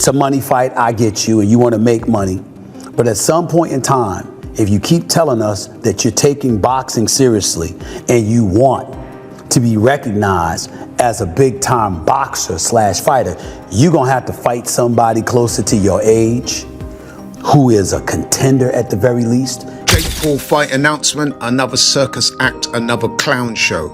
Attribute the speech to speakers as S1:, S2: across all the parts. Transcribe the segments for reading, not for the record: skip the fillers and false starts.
S1: it's a money fight, I get you, and you want to make money. But at some point in time, if you keep telling us that you're taking boxing seriously and you want to be recognized as a big-time boxer / fighter, you're going to have to fight somebody closer to your age who is a contender at the very least.
S2: Jake Paul fight announcement, another circus act, another clown show.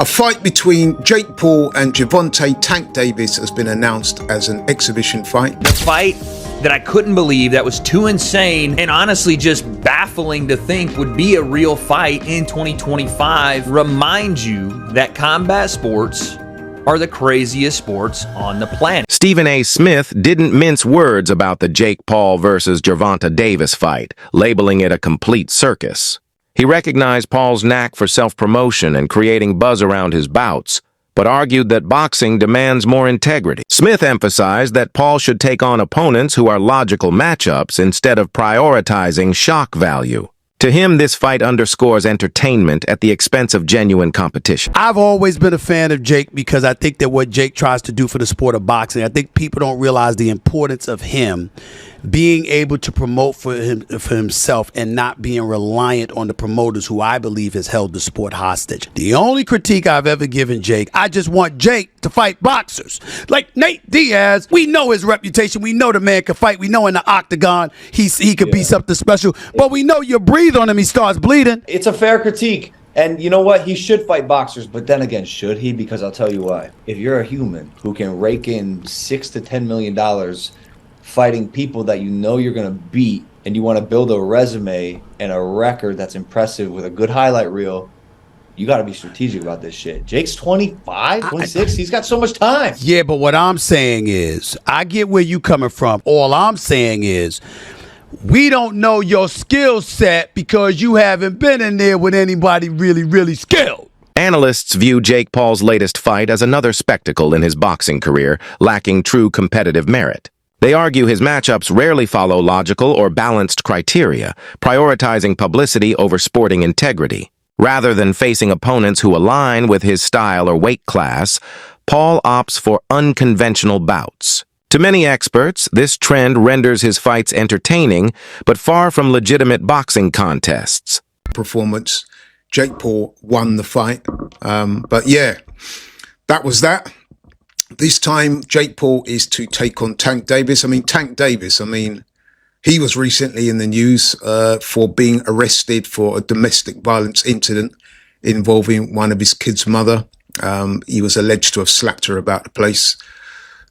S2: A fight between Jake Paul and Gervonta Tank Davis has been announced as an exhibition fight.
S3: The fight that I couldn't believe, that was too insane and honestly just baffling to think would be a real fight in 2025, reminds you that combat sports are the craziest sports on the planet.
S4: Stephen A. Smith didn't mince words about the Jake Paul versus Gervonta Davis fight, labeling it a complete circus. He recognized Paul's knack for self-promotion and creating buzz around his bouts, but argued that boxing demands more integrity. Smith emphasized that Paul should take on opponents who are logical matchups instead of prioritizing shock value. To him, this fight underscores entertainment at the expense of genuine competition.
S1: I've always been a fan of Jake because I think that what Jake tries to do for the sport of boxing, I think people don't realize the importance of him being able to promote for himself and not being reliant on the promoters who I believe has held the sport hostage. The only critique I've ever given Jake, I just want Jake to fight boxers. Like Nate Diaz, we know his reputation. We know the man can fight. We know in the octagon he could be something special. But we know you breathe on him, he starts bleeding.
S5: It's a fair critique. And you know what? He should fight boxers. But then again, should he? Because I'll tell you why. If you're a human who can rake in $6 to $10 million fighting people that you know you're going to beat, and you want to build a resume and a record that's impressive with a good highlight reel, you got to be strategic about this shit. Jake's 25, 26. He's got so much time.
S1: Yeah, but what I'm saying is, I get where you coming from. All I'm saying is, we don't know your skill set because you haven't been in there with anybody really skilled.
S4: Analysts view Jake Paul's latest fight as another spectacle in his boxing career, lacking true competitive merit. They argue his matchups rarely follow logical or balanced criteria, prioritizing publicity over sporting integrity. Rather than facing opponents who align with his style or weight class, Paul opts for unconventional bouts. To many experts, this trend renders his fights entertaining, but far from legitimate boxing contests.
S2: Performance. Jake Paul won the fight. But yeah, that was that. This time, Jake Paul is to take on Tank Davis. Tank Davis, he was recently in the news for being arrested for a domestic violence incident involving one of his kids' mother. He was alleged to have slapped her about the place.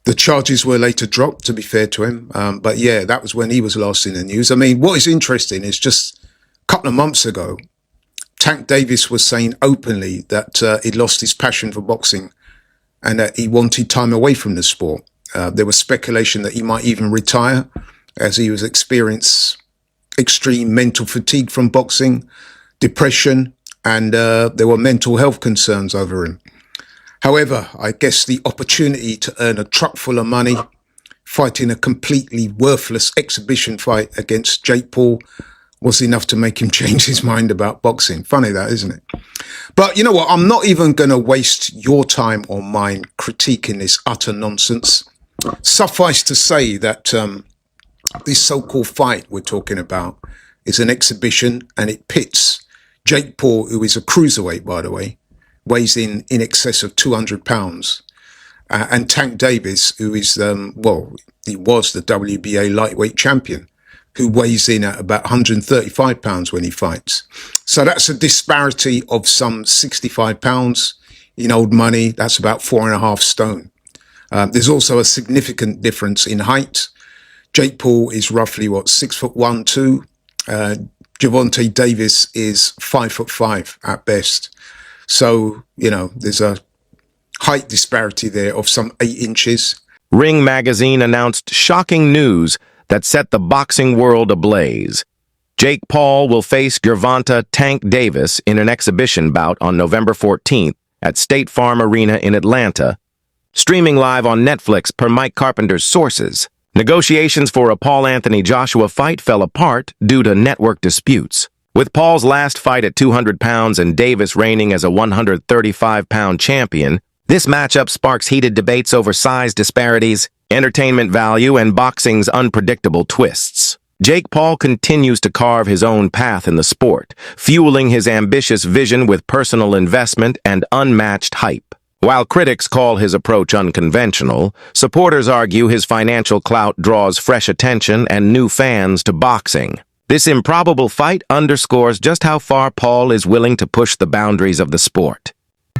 S2: The charges were later dropped, to be fair to him. But yeah, that was when he was last in the news. What is interesting is just a couple of months ago, Tank Davis was saying openly that he'd lost his passion for boxing and that he wanted time away from the sport. There was speculation that he might even retire as he was experiencing extreme mental fatigue from boxing, depression, and there were mental health concerns over him. However, I guess the opportunity to earn a truck full of money, fighting a completely worthless exhibition fight against Jake Paul, was enough to make him change his mind about boxing. Funny that, isn't it? But you know what? I'm not even going to waste your time or mine critiquing this utter nonsense. Suffice to say that this so-called fight we're talking about is an exhibition, and it pits Jake Paul, who is a cruiserweight, by the way, weighs in excess of 200 pounds, and Tank Davis, who is, he was the WBA lightweight champion, who weighs in at about 135 pounds when he fights. So that's a disparity of some 65 pounds. In old money, that's about 4.5 stone. There's also a significant difference in height. Jake Paul is roughly, 6'1", 2. Gervonta Davis is 5'5" at best. So, there's a height disparity there of some 8 inches.
S4: Ring magazine announced shocking news that set the boxing world ablaze. Jake Paul will face Gervonta Tank Davis in an exhibition bout on November 14th at State Farm Arena in Atlanta, streaming live on Netflix per Mike Carpenter's sources. Negotiations for a Paul Anthony Joshua fight fell apart due to network disputes. With Paul's last fight at 200 pounds and Davis reigning as a 135-pound champion, this matchup sparks heated debates over size disparities, entertainment value, and boxing's unpredictable twists. Jake Paul continues to carve his own path in the sport, fueling his ambitious vision with personal investment and unmatched hype. While critics call his approach unconventional, supporters argue his financial clout draws fresh attention and new fans to boxing. This improbable fight underscores just how far Paul is willing to push the boundaries of the sport.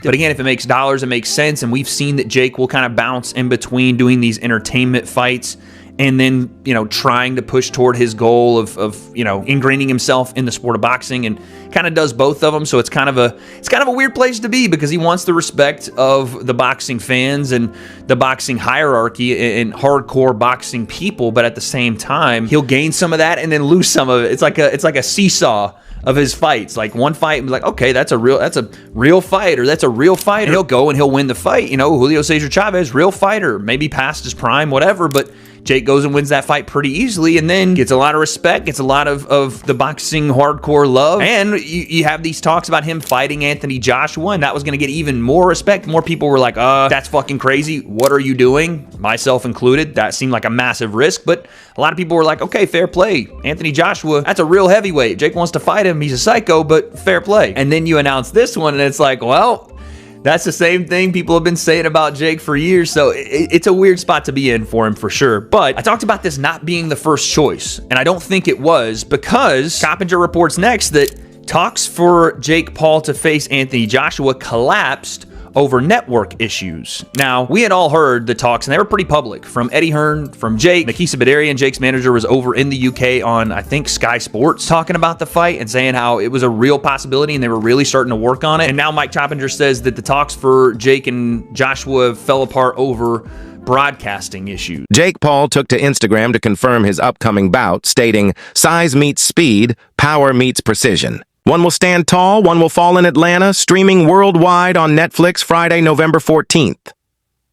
S3: But again, if it makes dollars, it makes sense. And we've seen that Jake will kind of bounce in between doing these entertainment fights and then, trying to push toward his goal of ingraining himself in the sport of boxing, and kind of does both of them. So it's kind of a weird place to be, because he wants the respect of the boxing fans and the boxing hierarchy and hardcore boxing people. But at the same time, he'll gain some of that and then lose some of it. It's like a seesaw of his fights. Like one fight, like, okay, that's a real fight, or that's a real fighter. And he'll go and he'll win the fight. Julio Cesar Chavez, real fighter, maybe past his prime, whatever, but Jake goes and wins that fight pretty easily, and then gets a lot of respect, gets a lot of the boxing hardcore love. And you have these talks about him fighting Anthony Joshua, and that was going to get even more respect. More people were like, that's fucking crazy. What are you doing? Myself included. That seemed like a massive risk, but a lot of people were like, okay, fair play. Anthony Joshua, that's a real heavyweight. Jake wants to fight him. He's a psycho, but fair play. And then you announce this one, and it's like, well, that's the same thing people have been saying about Jake for years, so it's a weird spot to be in for him for sure. But I talked about this not being the first choice, and I don't think it was, because Coppinger reports next that talks for Jake Paul to face Anthony Joshua collapsed over network issues. Now, we had all heard the talks, and they were pretty public, from Eddie Hearn, from Jake. Nakisa Badarian, Jake's manager, was over in the UK on, I think, Sky Sports, talking about the fight and saying how it was a real possibility and they were really starting to work on it. And now Mike Coppinger says that the talks for Jake and Joshua fell apart over broadcasting issues.
S4: Jake Paul took to Instagram to confirm his upcoming bout, stating, "Size meets speed, power meets precision. One will stand tall, one will fall in Atlanta, streaming worldwide on Netflix Friday, November 14th.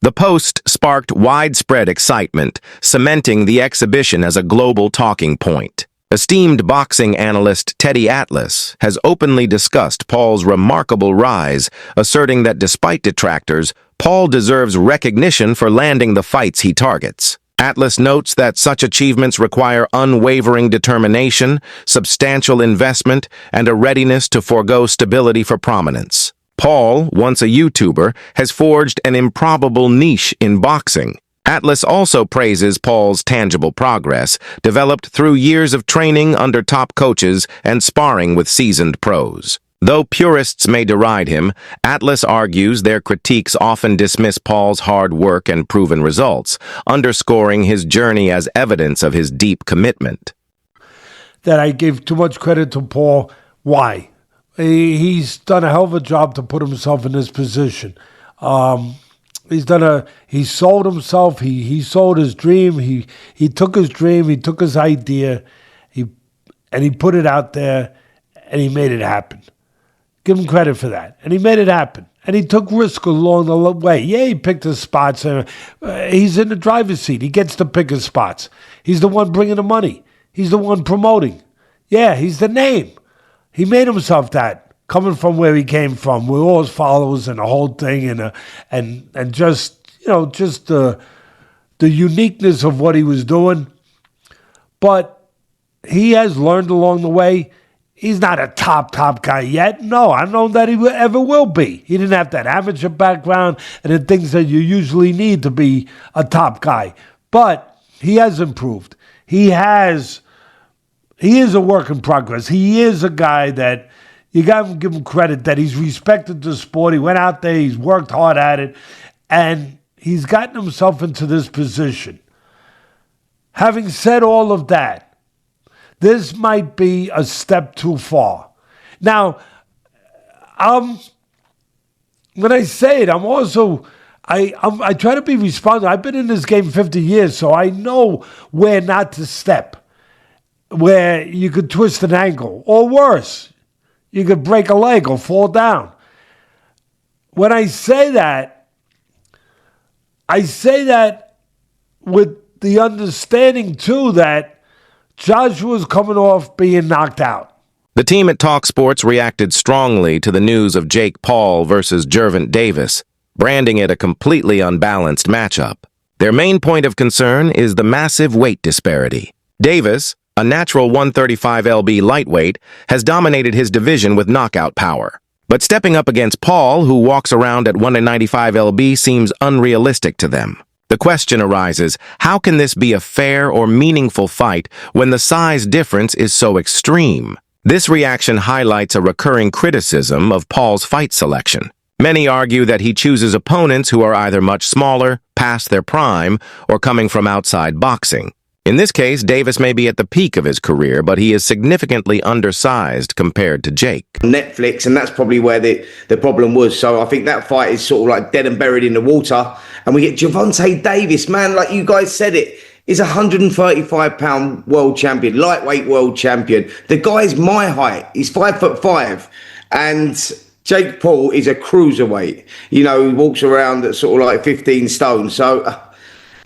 S4: The post sparked widespread excitement, cementing the exhibition as a global talking point. Esteemed boxing analyst Teddy Atlas has openly discussed Paul's remarkable rise, asserting that despite detractors, Paul deserves recognition for landing the fights he targets. Atlas notes that such achievements require unwavering determination, substantial investment, and a readiness to forego stability for prominence. Paul, once a YouTuber, has forged an improbable niche in boxing. Atlas also praises Paul's tangible progress, developed through years of training under top coaches and sparring with seasoned pros. Though purists may deride him, Atlas argues their critiques often dismiss Paul's hard work and proven results, underscoring his journey as evidence of his deep commitment.
S6: That I gave too much credit to Paul. Why? He's done a hell of a job to put himself in this position. He sold himself. He sold his dream. He took his dream. He took his idea. And he put it out there, and he made it happen. Give him credit for that. And he made it happen. And he took risk along the way. Yeah, he picked his spots. He's in the driver's seat. He gets to pick his spots. He's the one bringing the money. He's the one promoting. Yeah, he's the name. He made himself that, coming from where he came from, with all his followers and the whole thing, and just the uniqueness of what he was doing. But he has learned along the way. He's not a top guy yet. No, I don't know that he ever will be. He didn't have that amateur background and the things that you usually need to be a top guy. But he has improved. He is a work in progress. He is a guy that you got to give him credit that he's respected the sport. He went out there, he's worked hard at it, and he's gotten himself into this position. Having said all of that, this might be a step too far. Now, when I say it, I'm also, I try to be responsible. I've been in this game 50 years, so I know where not to step, where you could twist an ankle, or worse, you could break a leg or fall down. When I say that with the understanding, too, that Joshua's coming off being knocked out.
S4: The team at Talk Sports reacted strongly to the news of Jake Paul versus Gervonta Davis, branding it a completely unbalanced matchup. Their main point of concern is the massive weight disparity. Davis, a natural 135 lb lightweight, has dominated his division with knockout power. But stepping up against Paul, who walks around at 195 lb, seems unrealistic to them. The question arises, how can this be a fair or meaningful fight when the size difference is so extreme? This reaction highlights a recurring criticism of Paul's fight selection. Many argue that he chooses opponents who are either much smaller, past their prime, or coming from outside boxing. In this case, Davis may be at the peak of his career, but he is significantly undersized compared to Jake.
S7: Netflix, and that's probably where the problem was. So I think that fight is sort of like dead and buried in the water. And we get Gervonta Davis, man, like you guys said it, is a 135-pound world champion, lightweight world champion. The guy's my height. He's 5'5", and Jake Paul is a cruiserweight. You know, he walks around at sort of like 15 stone. So,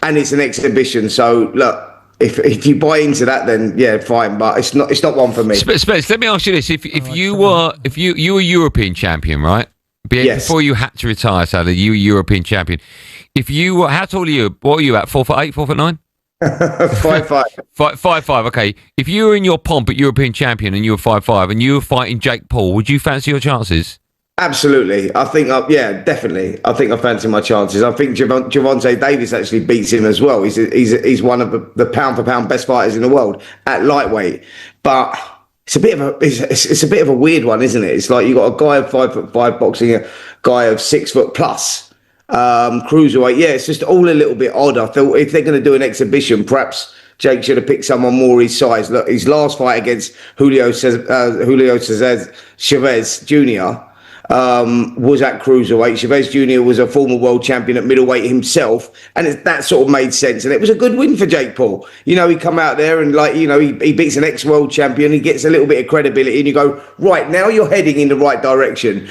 S7: and it's an exhibition. So look. If you buy into that, then yeah, fine. But it's not one for me.
S8: Spence, let me ask you this: if you were European champion, right?
S7: Yes.
S8: Before you had to retire, sadly, you were European champion. If you were, how tall are you? What are you at? 4'8", 4'9"?
S7: 5'5".
S8: 5'5". Okay. If you were in your pomp at European champion and you were 5'5" and you were fighting Jake Paul, would you fancy your chances?
S7: Absolutely. I think, yeah, definitely. I think I fancy my chances. I think Gervonta Davis actually beats him as well. He's one of the pound for pound best fighters in the world at lightweight. But it's a bit of a weird one, isn't it? It's like you got a guy of 5'5" boxing a guy of 6 foot plus cruiserweight. Yeah, it's just all a little bit odd. I feel if they're going to do an exhibition, perhaps Jake should have picked someone more his size. Look, his last fight against Julio Cesar Chavez Jr. Was at cruiserweight. Chavez Jr. was a former world champion at middleweight himself, and that sort of made sense. And it was a good win for Jake Paul. You know, he come out there and he beats an ex-world champion. He gets a little bit of credibility, and you go, right, now you're heading in the right direction.